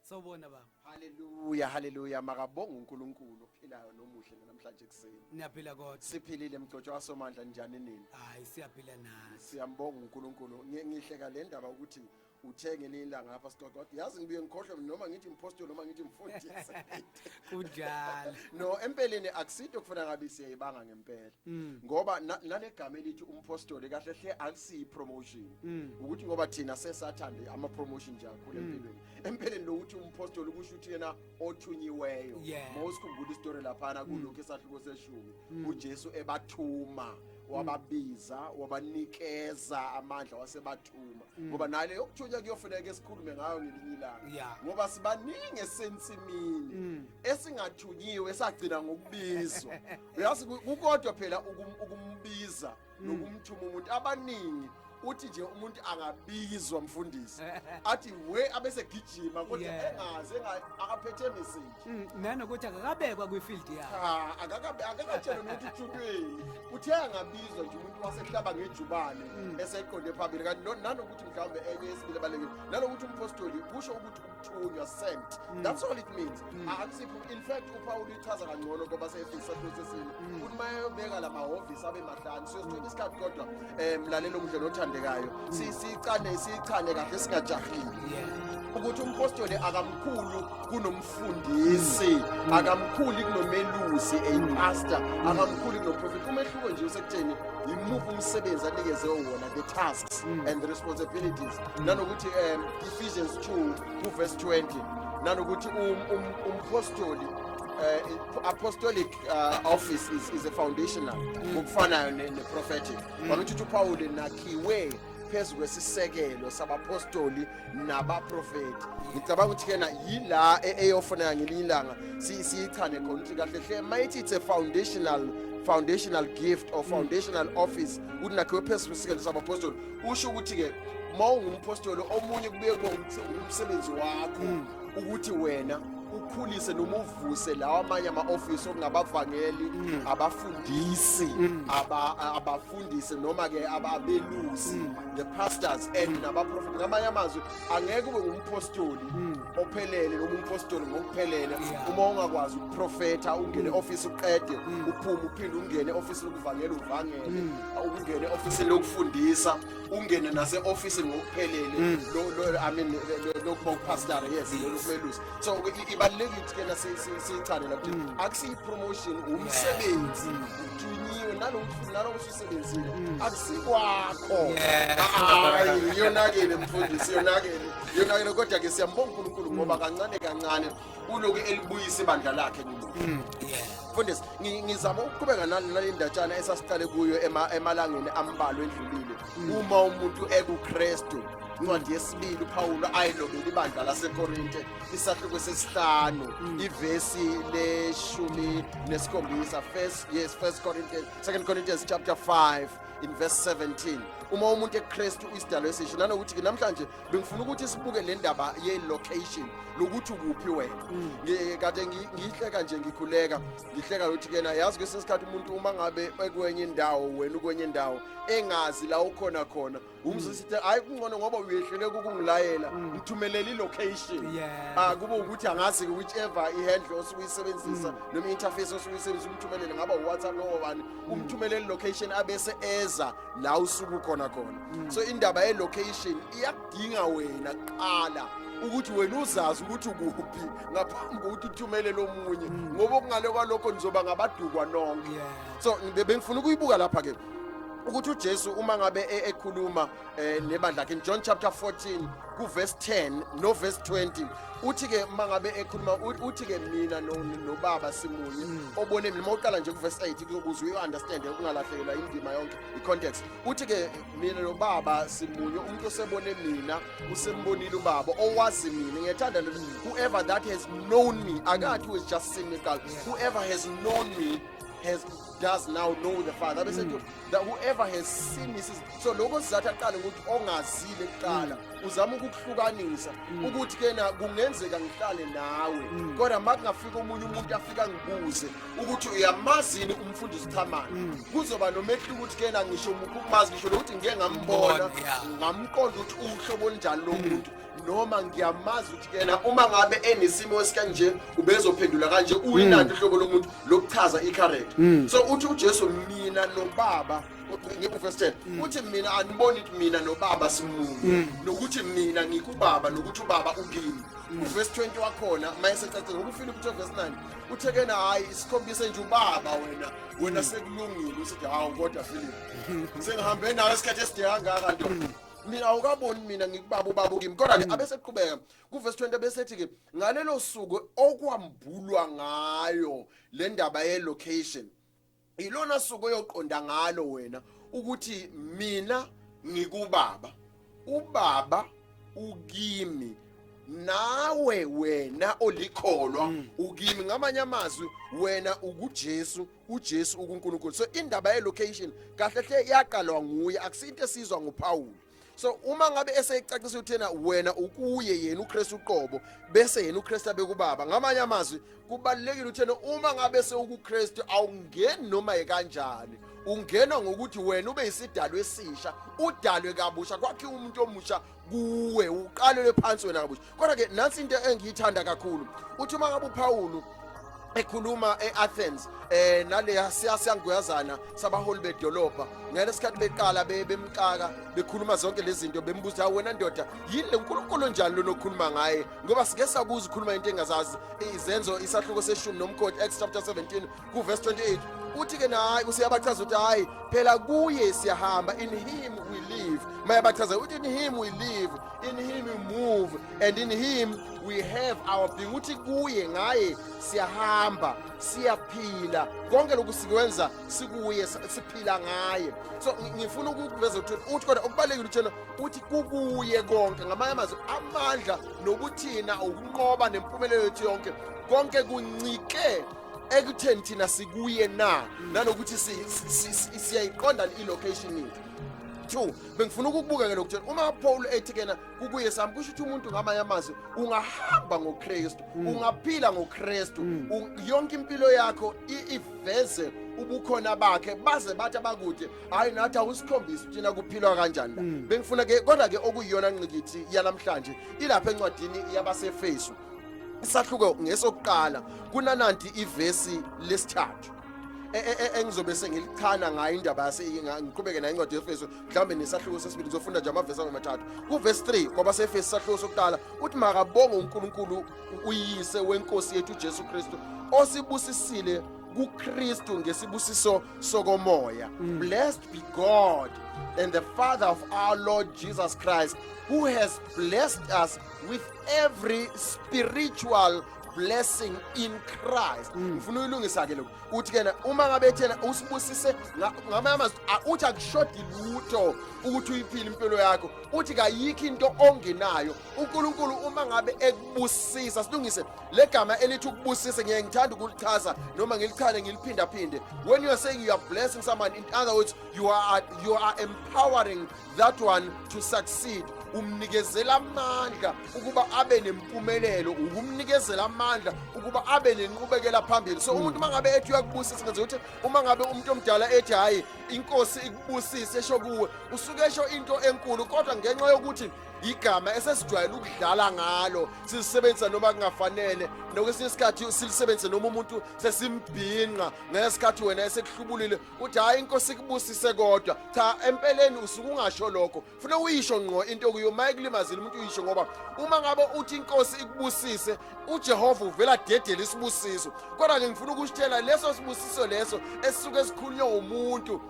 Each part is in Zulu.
Sawubona baba. Haleluya, haleluya. Makabonga uNkulunkulu ophilayo nomuhle namhlanje kuseni. Niyaphila kodwa. Siphilile mgcotsho wasomandla njani nini? Hayi siyaphila nathi. Siyambonga uNkulunkulu. Ngihleka le ndaba ukuthi uthenge nilanga ngapha sixoxa. Yazi ngibuye ngikhohlwe noma ngithi impostoli noma ngithi mfundisi. Kunjalo. No, empeleni akusinto kufuna ngabe siyayibanga ngempela. Ngoba nalegama elithi umpostoli kahle hle akusiyi promotion. Ukuthi ngoba thina sesathanda ama promotion nje kakhulu empilweni. Empeleni lokuthi umpostoli kusho ukuthi yena othunyiweyo. Mawusikhumbula istory laphana kulokho esahluko seshumi. uJesu ebathuma wababiza wabanikeza amandla wasebathuma ngoba nale yokuthunya kuyofuneka esikhulume ngayo ngelinye ilanga ngoba sibaningi esensimini esingathunyiwe sagcina ngokubizwa uyazi kukodwa phela ukumbiza nokumthuma umuntu abaningi uthi nje umuntu angabizwa mfundisi athi we abese gijima kodwa engaze akaphethe message nanokuthi akakabekwa kwifield yakhe akakatshela ukuthi uthulweni uthe angabizwa nje umuntu wasehlaba ngejubane eseqonde phambili kanti nanokuthi mhlawumbe enye esibili balekile nanokuthi umpostoli kusho ukuthi ukuthunywa sent that's all it means akusipho in fact uPaul ichaza kangcono ngoba sefisa processini uthi mayobeka la mahhovisi abe mahlanu siyosithola isikhathi kodwa mlalelo omdle nothandekayo sichane kahle singajahile ukuthi umpostoli akamkhulu kunomfundisi akamkhulu kunomelusi pastor akamkhulu kunoprofit umehluko nje usekutheni imuphi umsebenzi anikeze wona the tasks and the responsibilities nanokuthi Ephesians 2 verse 20 nanokuthi umpostoli apostolic office is a foundational ukufanayo ne-prophetic ukuthi uPaul nakhiwe phezu kwesisekelo sabapostoli nabaprofeti ngicabanga ukuthi kena yila eyofuneka ngelinye ilanga siyichane khona ukuthi kahle hle mayithi it's a foundational gift or foundational office ukuthi nakhiwe phezu kwesisekelo sabapostoli usho ukuthi ke mawungumpostoli omunye kubuye kube umsebenzi wakho ukuthi wena ukhulise noma uvuse lawa amanye ama-office okungabavangeli abafundisi abafundisi noma ke ababelusi the pastors and nabaprofeti ngamanye amazwi angeke ube ngumpostoli ophelele noma umpostoli ngokuphelele uma ungakwazi ukuprofetha ungene office uqede uphume uphinde ungene office lokuvangela uvangele ungene office lokufundisa ungene nase office ngokuphelele I mean lokuba upastor yes lokumelusi so ibalulekile ukuthi kena siyichane lapho akusiyi promotion umsebenzi uthunyiwe nalokuthi usebenzile akusikwakho yonakele mfundisi yonakele kodwa ke siyambonga uNkulunkulu ngoba kancane uloku elibuyisa ibandla lakhe mfundisi ngizama ukuqhubeka nale ndatshana esasiqale kuyo emalangeni ambalwa endlulile uma umuntu ekuKristu incwadi yesibili uPaul ayilobela ibandla laseKorinte isahluko sesihlanu ivesi le-17 2 Corinthians chapter 5 in verse 17 uma umuntu eKristu isidalwa esisha nanokuthi ke namhlanje bengifuna ukuthi sibuke le ndaba ye-location lokuthi ukuphi wena kade ngihleka nje ngikhuleka ukuthi kena yazi kwesesikhathi umuntu uma ngabe ekwenye indawo wena ukwenye indawo engazi la ukhona umzisithi hayi kungcono ngoba uyehlele ukungilayela ngithumelele ilocation kube ukuthi angazi whichever ihandle osuyisebenzisa noma interface osuyisebenzisa umthumelele ngaba uWhatsApp noma bani umthumelele ilocation abese eza la usuku khona so indaba ye-location iyakudinga wena qala ukuthi wena uzazi ukuthi ukuphi ngaphambi kokuthi uthumelele omunye ngoba okungale kwalokho nizoba ngabadukwa nonke so bengifuna ukuyibuka lapha ke ukuthi uJesu uma ngabe ekhuluma nebandla lakhe in John chapter 14 ku verse 10 no verse 20 uthi ke mangabe ekhuluma uthi ke mina nobaba simunye obone mina mawuqala nje ku verse 8 ukuze uyi understand ukungalahlekelwa indima yonke i context uthi ke mina nobaba simunye umuntu osebone mina usembonile ubaba owazi mina ngiyethanda lo whoever that has known me akathi was just cynical whoever has known me has does now know the Father. Bese ethi that whoever has seen me sees. So lokho sizathu aqala ukuthi ongazile kuqala uzama ukuhlukanisa ukuthi ke na kungenzeka ngihlale nawe kodwa makungafika omunye umuntu afika ngibuze ukuthi uyamazini umfundisi Xhamani kuzoba nomehluko ukuthi ke na ngisho ukumazi ngisho ukuthi ngeke ngambona ngamqonda ukuthi uhlobo olunjani lo muntu noma ngiyamazi ukuthi ke na uma ngabe enesimo esikanje ubezophendula kanje uyinandi uhlobo lomuntu lokuchaza i-correct. So uthi uJesu mina noBaba ngeverse 10 uthi mina aniboni ukuthi mina noBaba simunye nokuthi mina ngikubaba nokuthi uBaba ukimi. Verse 20 wakhona mayesecacile ngokufika ku verse 9 utheke na hayi isikhombise nje uBaba wena sekulungile usithi hawu kodwa Philip sengihambe nawe isikhathi eside kangaka nto mina awukaboni mina ngikubaba uBaba ukimi kodwa ke abeseqhubeka ku verse 20 besethi ke ngalelo suku okwambulwa ngayo le ndaba ye location ilona suku oyoqonda ngalo wena ukuthi mina ngikubaba uBaba ukimi nawe wena olikholwa ukimi ngamanye amazwi wena ukuJesu uJesu ukuNkulunkulu. So indaba ye location kahle hle yaqalwa nguye akusinto esizwa nguPaul. So uma ngabe eseyicacisa uthena wena ukuye yena uKristu uqobo bese yena uKristu abekubaba ngamanye amazwi kubalekile uthena uma ngabe sewukuKristu awungeni noma ekanjani ungena ngokuthi wena ube isidalwe esisha udalwe kabusha kwakhe umuntu omusha kuwe uqalele phansi wena kabusha. Kodwa ke nansi into engiyithanda kakhulu uthi uma ngabe uPaul ekhuluma eAthens nale siyanguyazana sabaholi bedolobha ngalesikhathi beqala bemqaka bekhuluma zonke lezi zinto bembuza wena ndoda yini leNkulunkulu njani lo nokhuluma ngaye ngoba sike sabuza ukukhuluma into engazazi izenzo isahluko seshumi nomkhodi Acts chapter 17 ku verse 28 uthi ke naye usiyabachaza ukuthi hayi phela kuye siyahamba in him we live mayabachaza uthi in him we live in him we move and in him we have our being uthi kuye ngaye siyahamba siyaphila konke lokusikwenza sikuye siphila ngaye. So ngifuna ukuveza ukuthi uthi kodwa okubalekile uthena uthi kukuye konke ngamanye amazwi amandla nokuthina ukunqoba nempumelelo yethu yonke konke kuncike ekutheni thina sikuye nanokuthi siyayiqonda ilocation yethu. 2 bengifuna ukukubuka ke lokuthi uma Paul ethi kena kukuye sami kusho ukuthi umuntu ngamanye amazwi ungahamba ngoKristu ungaphila ngoKristu yonke impilo yakho iveze ubukhona bakhe baze bathi abakude hayi nathi awusikhombisa thina kuphilwa kanjani la. Bengifuna ke kodwa ke okuyiyona nqikithi yanamhlanje ilapha encwadini yabaseFesu isahluko ngesokuqala kunananti ivesi lesithathu engizobe sengilichana ngayo indaba ngiqhubeke nayo incwadi yeFesu mhlawumbe nesahluko sesibili ngizofunda nje amavesi amathathu ku verse 3 kwaba seFesu sahluko sokuqala uthi makabonge uNkulunkulu uyise wenkosi yethu uJesu Kristu osibusisile kuKristu ngesibusiso sokomoya. Blessed be God and the Father of our Lord Jesus Christ who has blessed us with every spiritual blessing in Christ. Ngifuna uyilungisa ke lokho uthi kena uma ngabe thena usibusise ngamazwi uthi akushodi lutho ukuthi uyiphile impilo yakho uthi kayikho into ongenayo uNkulunkulu uma ngabe ekubusisa silungise legama elithi ukubusisa ngiyangithanda ukulichaza noma ngilichane ngiliphinda phinde. When you are saying you are blessing someone, in other words you are empowering that one to succeed. Umnikezela amandla ukuba abe nempumelelo ukumnikezela amandla ukuba abe nenqubekela phambili. So umuntu mangabe ethi uyakubusisa ngenze ukuthi uma ngabe umuntu omdala ethi hayi inkosi ikubusise esho kuwe usuke esho into enkulu kodwa ngenxa yokuthi igama esesijwayele ukudlala ngalo sisebenzisa noma kungafanele nokwesinye isikhathi silisebenzise noma umuntu sesimbhinqa ngesikhathi wena esekuhlubulile uthi hayi inkosi ikubusise kodwa cha empeleni usuke ungasho lokho ufuna uyisho ngqo into kuyo mayikulimazile umuntu uyisho ngoba uma ngabe uthi inkosi ikubusise uJehova uvela dedela isibusiso kodwa ke ngifuna ukushitshela leso sibusiso leso esisuke esikhulunywa umuntu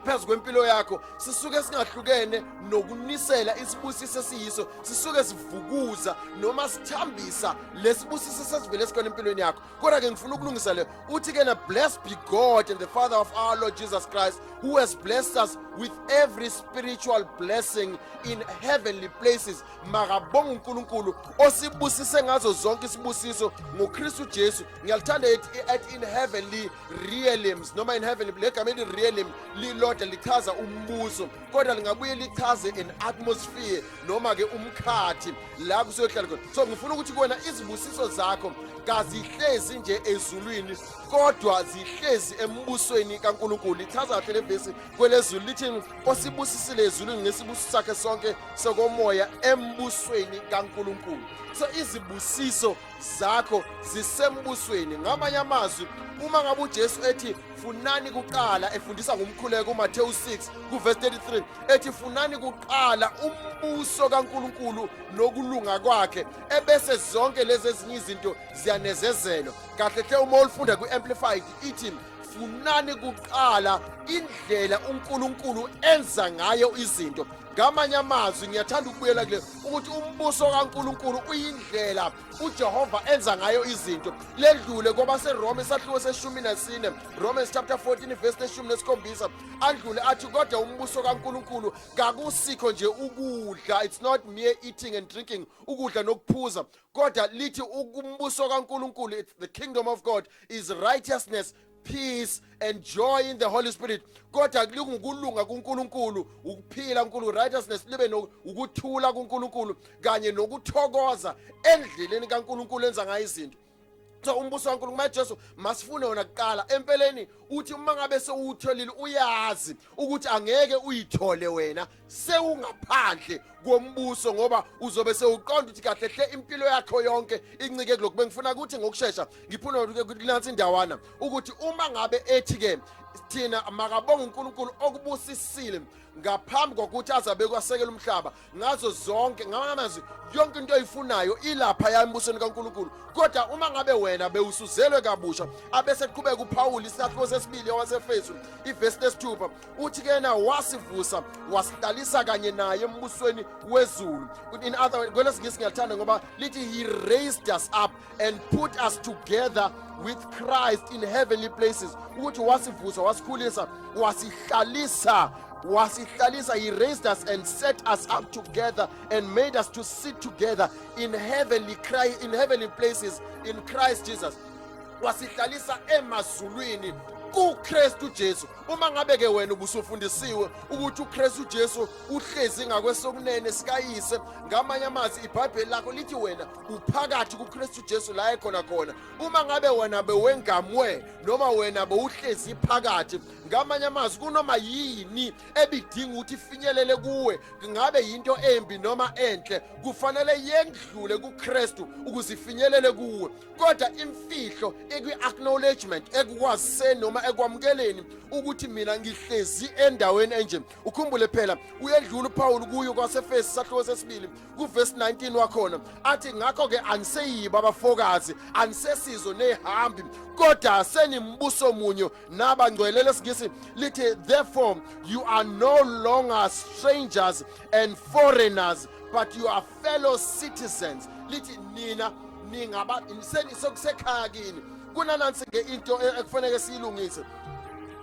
phezu kwempilo yakho sisuke singahlukene nokunisela isibusiso esiyiso, sisuke sivukuza noma sithambisa lesibusiso sesivele sikhona empilweni yakho. Kodwa ke ngifuna ukulungisa le uthi ke na blessed be God and the Father of our Lord Jesus Christ, who has blessed us with every spiritual blessing in heavenly places. Makabonga uNkulunkulu osibusise ngazo zonke isibusiso ngoKristu Jesu. Ngiyalithanda at in heavenly realms noma in heavenly, le gama eli realm lilodwa lichaza umbuso, kodwa lingabuye lichaze an atmosphere noma ke umkhathi la kusohlala khona. So ngifuna ukuthi kuwena izibusiso zakho kazihlezi nje ezulwini kodwa zihlezi embusweni kaNkulunkulu. Lichaza kahle le verse kwelezulu lithi osibusisile ezulwini ngesibusiso sakhe sonke sokomoya embusweni kaNkulunkulu. So izibusiso zakho zisembusweni. Ngamanye amazwi, uma ngabe uJesu ethi funani kuqala, efundisa ngomkhuleko uMathewu 6 kuverse 33 ethi funani kuqala umbuso kaNkulunkulu nokulunga kwakhe, ebese zonke lezi ezinye izinto ziyanezezelwa. Kahle hle uma ulifunda ku-Amplified ithi funani kuqala indlela uNkulunkulu enza ngayo izinto. Ngamanye amazwi ngiyathanda ukubuyela kule ukuthi umbuso kaNkulunkulu uyindlela uJehova enza ngayo izinto. Ledlule ngoba seRoma isahluko se-14, Romans chapter 14 verse 17, andlule athi kodwa umbuso kaNkulunkulu kakusikho nje ukudla, it's not mere eating and drinking, ukudla nokuphuza, kodwa lithi umbuso kaNkulunkulu, it's the kingdom of God, is righteousness, peace and joy in the Holy Spirit. Kodwa kulunga kuNkulunkulu, ukuphila kuNkulunkulu, righteousness libe ukuthula kuNkulunkulu kanye nokuthokoza endleleni kaNkulunkulu enza ngayo izinto. So umbuso kaNkulunkulu maJesu masifune wona kuqala. Empeleni uthi uma ngabe sewutholile uyazi ukuthi angeke uyithole wena sewungaphandle kombuso, ngoba uzobe sewuqonda ukuthi kahle hle impilo yakho yonke incike kulokho. Bengifuna ukuthi ngokusheshsha ngiphuna ukuthi nansi indawana ukuthi uma ngabe ethi ke thina makabonga uNkulunkulu okubusisile ngaphambi kokuthi azabe kwasekela umhlaba ngazo zonke, ngamazwi yonke into oyifunayo ilapha yambusweni kaNkulunkulu. Kodwa uma ngabe wena bewusuzelwe kabusha, abese qhubeka uPaul isahluko sesibili yawaseFesu iverse 6 uthi ke na wasivusa wasihlalisa kanye naye embusweni wezulu. In other words, kwelesingisi ngiyathanda ngoba lithi he raised us up and put us together with Christ in heavenly places. Ukuthi wasivusa, wasikhulisa, wasihlalisa, he raised us and set us up together and made us to sit together in heavenly places in Christ Jesus. Wasihlalisa emazulwini kuKristu Jesu. Uma ngabe ke wena ubusufundisiwe ukuthi uKristu Jesu uhlezi ngakwesokunene sikayise, ngamanye amazwi iBhayibheli lakho lithi wena uphakathi kuKristu Jesu la ekhona khona. Uma ngabe wena bewengamwe noma wena bewuhlezi phakathi, ngamanye amazwi kunoma yini ebidinga ukuthi ifinyelele kuwe, ngabe yinto embi noma enhle, kufanele yendlule kuKristu ukuze ifinyelele kuwe. Kodwa imfihlo ekwi-acknowledgement, ekukwaziseni noma ekwamukeleni ukuthi mina ngihlezi endaweni enje. Ukhumbule phela uyedlula uPaul kuyo kwaseFesu isahluko sesibili kuverse 19 wakhona athi ngakho ke aniseyiba abafokazi, anisesizo nehambi, kodwa senimbuso munyo nabangcwele. Lesingisi lithi therefore you are no longer strangers and foreigners but you are fellow citizens. Lithi nina ningaba sokusekhaya kini. Kunanansi ke into ekufanele siyilungise.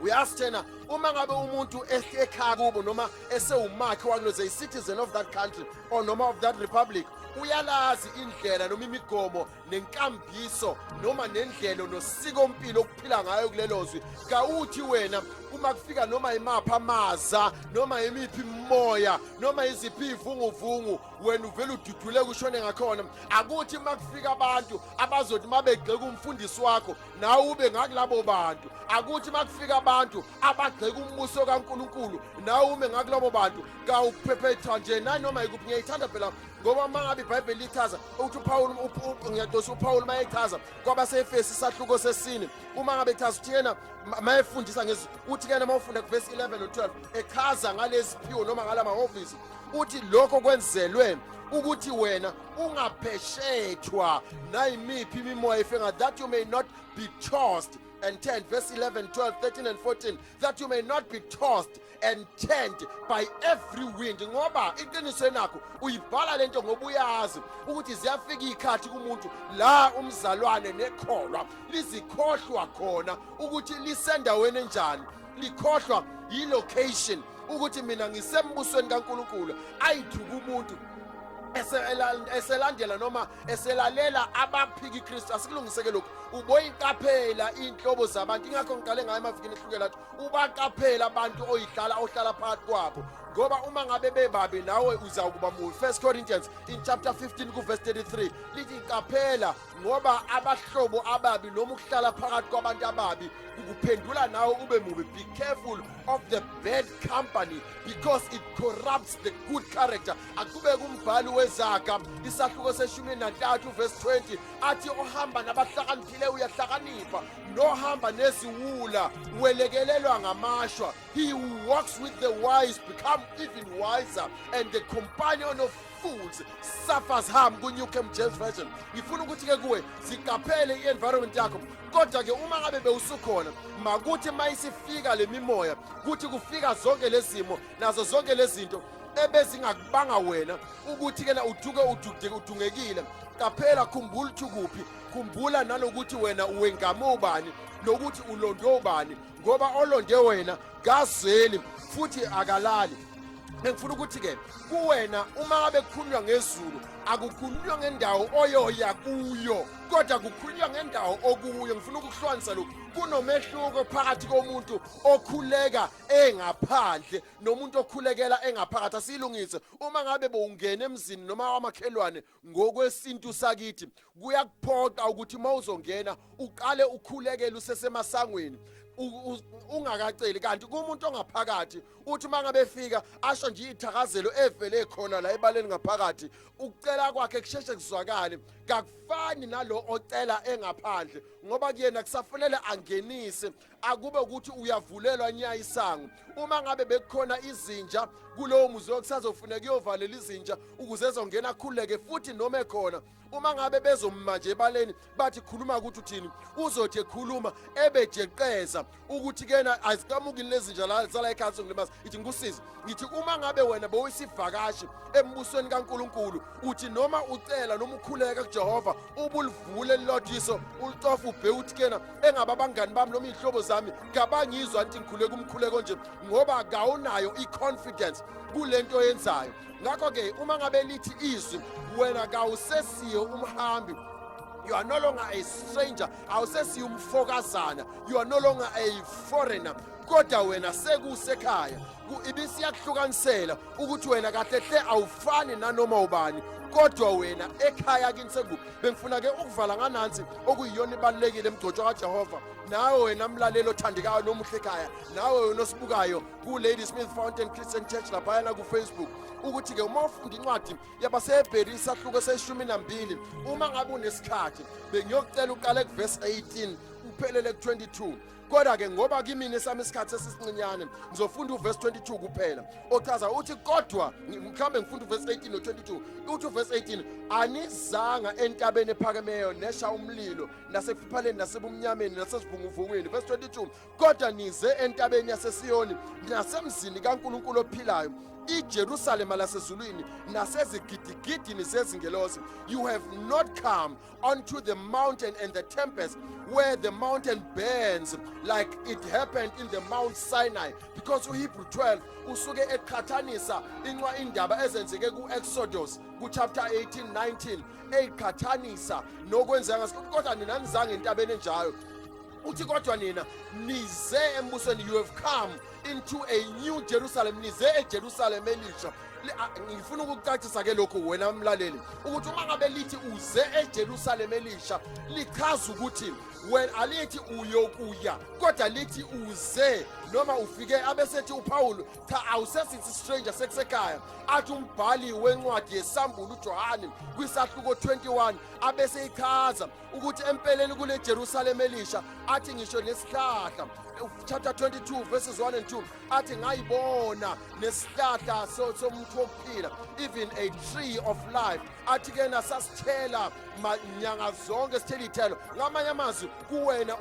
Uyazi thena uma ngabe umuntu ekhaya kubo noma esewumakhe wakuloze a citizen of that country or noma of that republic, uyalazi indlela noma imigomo nenkambiso noma nendlela nosikompilo okuphila ngayo kulelozwi. Kawuthi wena uma kufika noma imapha amaza noma imiphi imimoya noma iziphi ivunguvungu, wena uvela ududule kushone ngakhona. Akuthi makufika abantu abazothi mabegxeka umfundisi wakho nawe ube ngakulabo bantu. Akuthi makufika abantu abagxeka umbuso kaNkulunkulu nawe ume ngakulabo bantu. Kawuphephetha nje nanoma ikuphi. Ngiyayithanda phela ngoba mangabe iBhayibheli lichaza ukuthi uPaul ngiyadosa uPaul mayechaza kwabaseFesu isahluko sesine, uma ngabe echaza ukuthi yena mayefundisa uthi kena mawufunda kuverse 11 no 12 echaza ngaleziphiwo noma ngalamahhovisi, uthi lokho kwenzelwe ukuthi wena ungapheshethwa nayimiphi imimoya efenga, that you may not be tossed and 10, verse 11, 12, 13 and 14, that you may not be tossed and turned by every wind. Ngoba iqiniso nakho uyibhala lento ngoba uyazi ukuthi ziyafika ikhathi kumuntu la umzalwane nekholwa lizikhohlwa khona ukuthi lisendaweni enjani, likhohlwa yi-location ukuthi mina ngisembusweni kaNkulunkulu ayithuka umuntu eselandela noma eselalela abaphiki Kristu. Asikulungiseke lokhu, uboyiqaphela inhlobo zabantu. Ingakho ngiqale ngayo emavikini ehlukene lathi ubaqaphela abantu ohlala phakathi kwabo, ngoba uma ngabe bebabi nawe uzawukuba mubi. 1 Corinthians in chapter 15 ku verse 33 lithi qaphela ngoba abahlobo ababi noma ukuhlala phakathi kwabantu ababi ukuphendula nawe ube mubi. Be careful of the bad company because it corrupts the good character. Akube kumbhali wezaga isahluko se-13 verse 20 athi ohamba nabahlakaniphileyo uyahlakanipha, nohamba neziwula welekelelwa ngamashwa. He who walks with the wise become even wiser, and the companion of fools suffers harm. Ku-New King James Version. Ngifuna ukuthi-ke kuwe ziqaphele i-environment yakho, kodwa-ke uma ngabe bewusukhona makuthi mayisifika le mimoya kuthi kufika zonke lezimo nazo zonke lezinto ebezingakubanga wena ukuthi-ke na uduke udungekile. Qaphela, khumbula ukuthi kuphi, khumbula nalokuthi wena uwengame ubani nokuthi ulonde ubani, ngoba olonde wena kazeli futhi akalali. Ngifuna ukuthi-ke kuwena uma ngabe kukhulunywa ngezulu akukhulunywa ngendawo oyoya kuyo, kodwa kukhulunywa ngendawo okuyo. Ngifuna ukuhlukanisa lokhu. Kunomehluko phakathi komuntu okhuleka engaphandle nomuntu okhulekela engaphakathi. Asilungise, uma ngabe bowungena emzini noma wamakhelwane ngokwesintu sakithi kuyakuphoqa ukuthi uma uzongena uqale ukhulekele usesemasangweni ungakaceli, kanti kumuntu ongaphakathi uthi uma ngabe efika asho nje ithakazelo evele khona la ebaleni ngaphakathi, ukucela kwakhe kusheshe kuzwakale. Kakufani nalo ocela engaphandle, ngoba kuyena kusafanele angenise, akube ukuthi uyavulelwa nya isango. Uma ngabe bekukhona izinja kulowo muzi okusazofuneka uyovalela izinja ukuze ezongena akhuleke futhi noma ekhona. Uma ngabe bezommanje ebaleni bathi khuluma ukuthi uthini, uzothi ekhuluma ebejeqeza ukuthi kena azikamuki lezinja la zala ekhansi ngilimaza. Ithi ngusizi ngithi uma ngabe wena bowuyisivakashi embusweni kaNkulunkulu uthi noma ucela noma ukhuleka kuJehova ubulivule lilothiso ulitofa ubhe uthi kena engaba abangani bami noma izihlobo zami ngabangizwa nti ngikhuleka umkhuleko nje, ngoba kawunayo i-confidence kulento yenzayo. Ngakho-ke uma ngabe lithi izwi wena kawusesiyo umhambi, you are no longer a stranger, awusesiyo umfokazana, you are no longer a foreigner, kodwa wena sekusekhaya. Ibisiyahlukanisela ukuthi wena kahle hle awufani nanoma ubani, kodwa wena ekhaya kini sekuphi. Bengifuna-ke ukuvala nganansi okuyiyona ibalulekile emgcotshwa kaJehova. Nawe wena mlalelo othandekayo nomuhle ekhaya, nawe wena osibukayo ku-Lady Smith Fountain Christian Church laphayana ku-Facebook, ukuthi-ke uma ufunda incwadi yabaseHebheru isahluko se-12 uma ngabe unesikhathi bengiyocela uqale kuverse 18 uphelele ku-22. Kodwa-ke ngoba kimi nesami isikhathi esisincinyane ngizofunda uverse 22 kuphela, ochaza uthi kodwa mhlawumbe ngifunda uverse 18 no-22. Uthi uverse 18, anizanga entabeni ephakemeyo nesha umlilo nasekufiphaleni nasebumnyameni nasezivunguvungweni. Verse 22, kodwa nize entabeni yaseSiyoni nasemzini kaNkulunkulu ophilayo, iJerusalema lasezulwini nasezigidigidini zezingelosi. You have not come unto the mountain and the tempest where the mountain burns like it happened in the Mount Sinai. Because uHebrew 12 usuke eqhathanisa indaba ezenzeke ku-Exodus ku-chapter 18, 19 eqhathanisa nokwenzeka ngasikho. Kodwa nina nizange entabeni enjayo. Uthi kodwa nina nize embusweni, you have come into a new Jerusalem, nize eJerusalem elisha. Ngifuna ukukucacisa-ke lokhu wena mlaleli ukuthi uma ngabe lithi uze eJerusalem elisha lichaza ukuthi wena alithi uyokuya, kodwa lithi uze noma ufike. Abesethi uPawulu cha awusesithi stranger sekusekhaya. Athi umbhali wencwadi yesambulo uJohane kwisahluko 21 abeseyichaza ukuthi empeleni kule Jerusalem elisha athi ngisho nesihlahla chapter 22 verses 1 and 2 athi ngayibona nesihlahla umuthi wokuphila, even a tree of life. Athi ke nasasithela nyanga zonke sithela ithelo. Ngamanye amazwi kuwena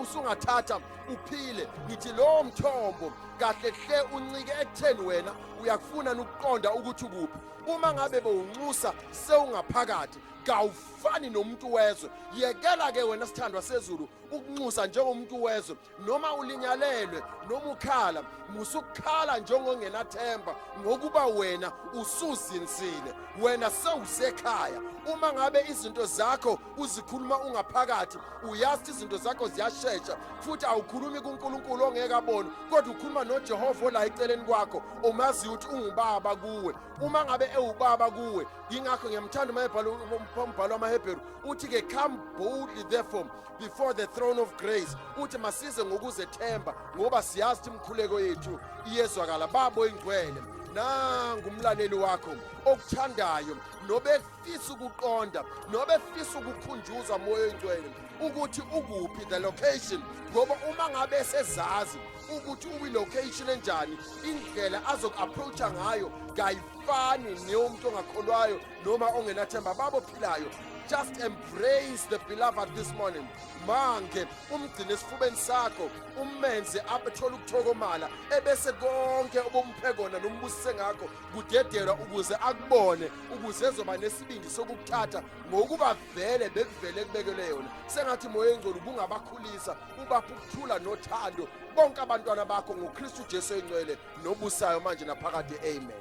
usungathatha uphile. Ngithi lo mthombo kahle hle uncike ekutheni wena uyakufuna ukuqonda ukuthi ukuphi. Uma ngabe bewunxusa sewungaphakathi kawufani nomuntu wezwe. Yekela ke wena sithandwa sezulu ukunxusa njengomuntu wezwe, noma ulinyalelwe noma ukhala, musukhala njengongenathemba ngokuba wena usuzinsile, wena sewusekhaya. Uma ngabe izinto zakho uzikhuluma ungaphakathi, uyazi izinto zakho ziyashesha, futhi awukhulumi kuNkulunkulu ongeke abone, kodwa ukhuluma noJehova la eceleni kwakho, umazi ukuthi ungubaba kuwe. Uma ngabe ewubaba kuwe, ingakho ngiyamthanda umbhalo wamaHebheru uthi ke come boldly therefore before the throne of grace, uthi masize ngokuzethemba ngoba siyazi ukuthi imkhuleko yethu iyezwakala. Babo ingcwele, nangumlaleli wakho okuthandayo nobefisa ukuqonda nobefisa ukukhunjuza moya engcwele ukuthi ukuphi the location, ngoba uma ngabe sezazi ukuthi uyilocation enjani, indlela azoku-approacha ngayo kayifani neyomuntu ongakholwayo noma ongenathemba. Babo philayo, just embrace the beloved this morning. Mange umgcine esifubeni sakho, umenze abethola ukuthokomala, ebese konke obumphe kona nombusise ngakho kudedelwa ukuze akubone, ukuze ezoba nesibindi sokukuthatha ngokuba vele bekuvele kubekele yona. Sengathi moya engcwele ubungabakhulisa, ubapha ukuthula nothando bonke abantwana bakho ngoKristu Jesu engcwele nobusayo manje naphakade. Amen.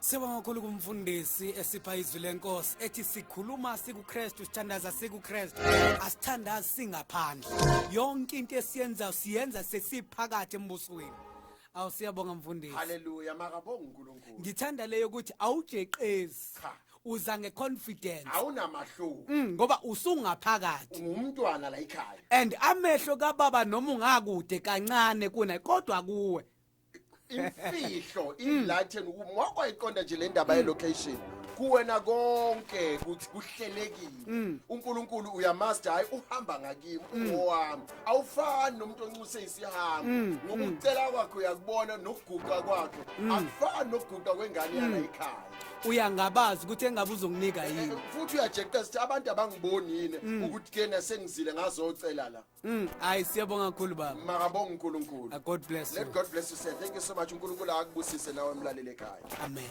Sibonga kakhulu kumfundisi esipha izwi lenkosi ethi sikhuluma sikuKristu, sithandaza sikuKristu, asithandazi singaphandle. Yonke into esiyenza siyenza sesiphakathi embusweni. Awusiyabonga mfundisi. Hallelujah, makabonga uNkulunkulu. Ngithanda leyo ukuthi awujeqezi. Cha. Uza ngeconfidence. Awunamahluko. Ngoba usungaphakathi. Ungumntwana la ekhaya. And amehlo kaBaba noma ungakude kancane kuna kodwa kuwe. Imfihlo enlighten ngokwayiqonda nje le ndaba ye location kuwena konke kuhlelekile. uNkulunkulu uyamaster, hayi uhamba ngakimi ungowami, awufani nomuntu onxuse isihambo. Ngokucela kwakhe uyakubona nokuguqa kwakhe akufani nokuguqa kwengane yana ekhaya. Uyangabazi ukuthi engabe uzonginika yini. Futhi uyajeqeza ukuthi abantu abangiboni yini ukuthi kena sengizile ngazocela la. Hayi siyabonga kakhulu baba. Makabonga uNkulunkulu. God bless you. Let God bless you sir. Thank you so much uNkulunkulu akubusise nawe emlaleli ekhaya. Amen.